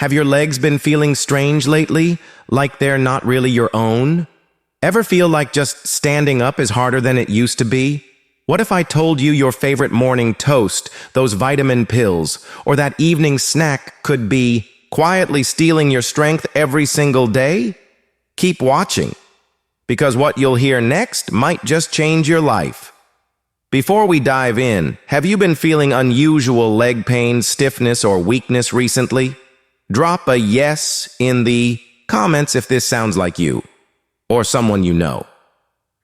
Have your legs been feeling strange lately, like they're not really your own? Ever feel like just standing up is harder than it used to be? What if I told you your favorite morning toast, those vitamin pills, or that evening snack could be quietly stealing your strength every single day? Keep watching, because what you'll hear next might just change your life. Before we dive in, have you been feeling unusual leg pain, stiffness, or weakness recently? Drop a yes in the comments if this sounds like you, or someone you know.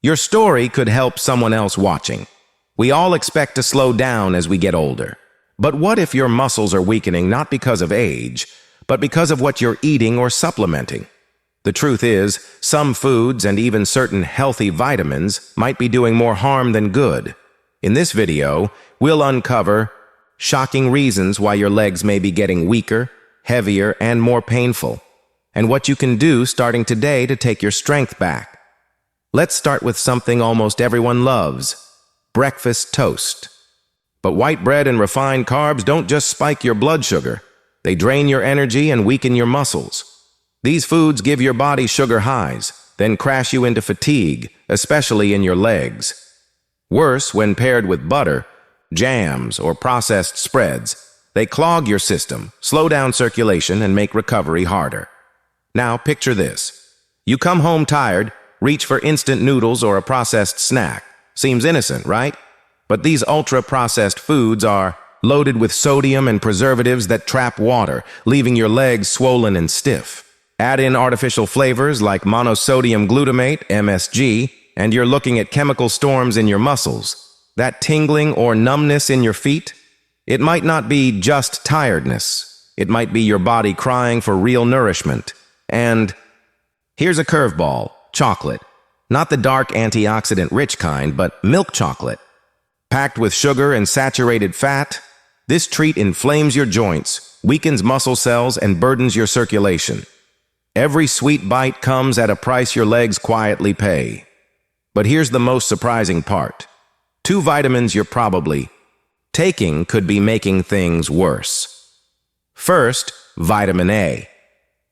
Your story could help someone else watching. We all expect to slow down as we get older. But what if your muscles are weakening not because of age, but because of what you're eating or supplementing? The truth is, some foods and even certain healthy vitamins might be doing more harm than good. In this video, we'll uncover shocking reasons why your legs may be getting weaker, heavier, and more painful, and what you can do starting today to take your strength back. Let's start with something almost everyone loves: breakfast toast. But white bread and refined carbs don't just spike your blood sugar. They drain your energy and weaken your muscles. These foods give your body sugar highs, then crash you into fatigue, especially in your legs. Worse, when paired with butter, jams, or processed spreads, they clog your system, slow down circulation, and make recovery harder. Now, picture this. You come home tired, reach for instant noodles or a processed snack. Seems innocent, right? But these ultra-processed foods are loaded with sodium and preservatives that trap water, leaving your legs swollen and stiff. Add in artificial flavors like monosodium glutamate, MSG, and you're looking at chemical storms in your muscles. That tingling or numbness in your feet? It might not be just tiredness. It might be your body crying for real nourishment. And here's a curveball: chocolate. Not the dark antioxidant-rich kind, but milk chocolate. Packed with sugar and saturated fat, this treat inflames your joints, weakens muscle cells, and burdens your circulation. Every sweet bite comes at a price your legs quietly pay. But here's the most surprising part. 2 vitamins you're probably taking could be making things worse. First, vitamin A.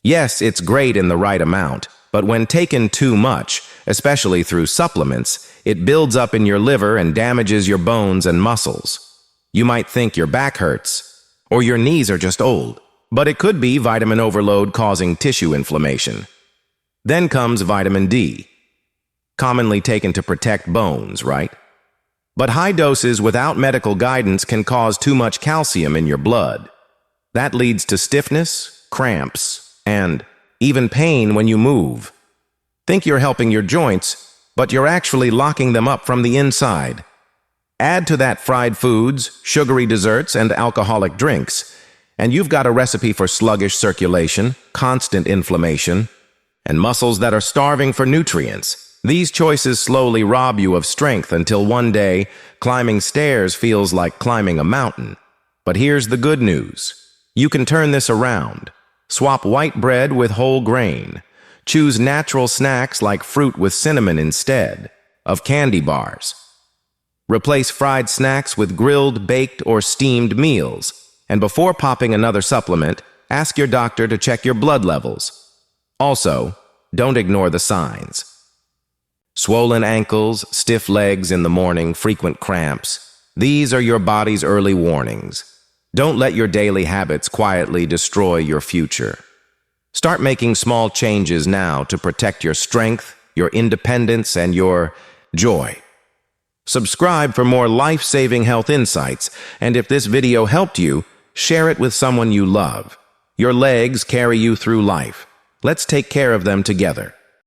Yes, it's great in the right amount, but when taken too much, especially through supplements, it builds up in your liver and damages your bones and muscles. You might think your back hurts, or your knees are just old, but it could be vitamin overload causing tissue inflammation. Then comes vitamin D, commonly taken to protect bones, right? But high doses without medical guidance can cause too much calcium in your blood. That leads to stiffness, cramps, and even pain when you move. Think you're helping your joints, but you're actually locking them up from the inside. Add to that fried foods, sugary desserts, and alcoholic drinks, and you've got a recipe for sluggish circulation, constant inflammation, and muscles that are starving for nutrients. These choices slowly rob you of strength until one day, climbing stairs feels like climbing a mountain. But here's the good news. You can turn this around. Swap white bread with whole grain. Choose natural snacks like fruit with cinnamon instead of candy bars. Replace fried snacks with grilled, baked, or steamed meals. And before popping another supplement, ask your doctor to check your blood levels. Also, don't ignore the signs. Swollen ankles, stiff legs in the morning, frequent cramps. These are your body's early warnings. Don't let your daily habits quietly destroy your future. Start making small changes now to protect your strength, your independence, and your joy. Subscribe for more life-saving health insights, and if this video helped you, share it with someone you love. Your legs carry you through life. Let's take care of them together.